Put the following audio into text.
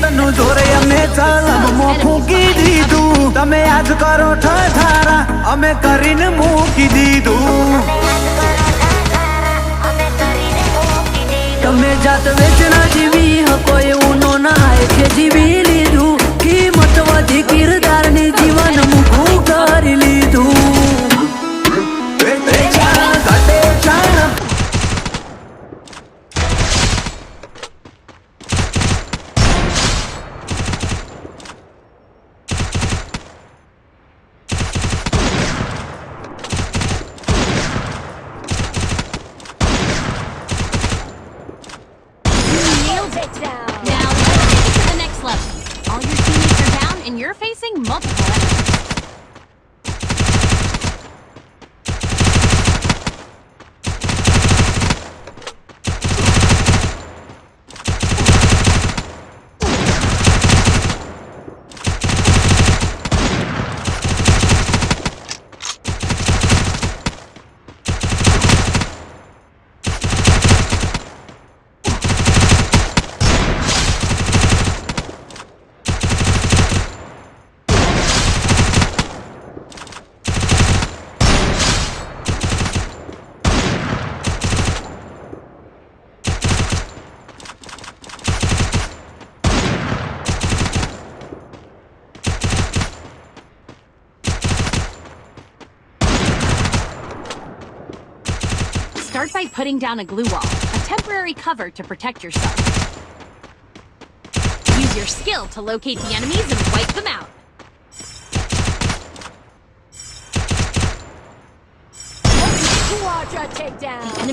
તનું જોરે અમે ચલમમાં ફૂંકી દીધું. તમે યાદ કરો ઠઠારા અમે કરીને મૂકી દીધું. તમે જાત વેચના જીવી હકો એવું નો નાય કે જીવી લીધું. કિંમત વધી કિરદારની જીવન મૂકું કરી લીધું. Now let's take it to the next level. All your teammates are down and you're facing multiple enemies. Start by putting down a glue wall, a temporary cover to protect yourself. Use your skill to locate the enemies and wipe them out. Watch a takedown.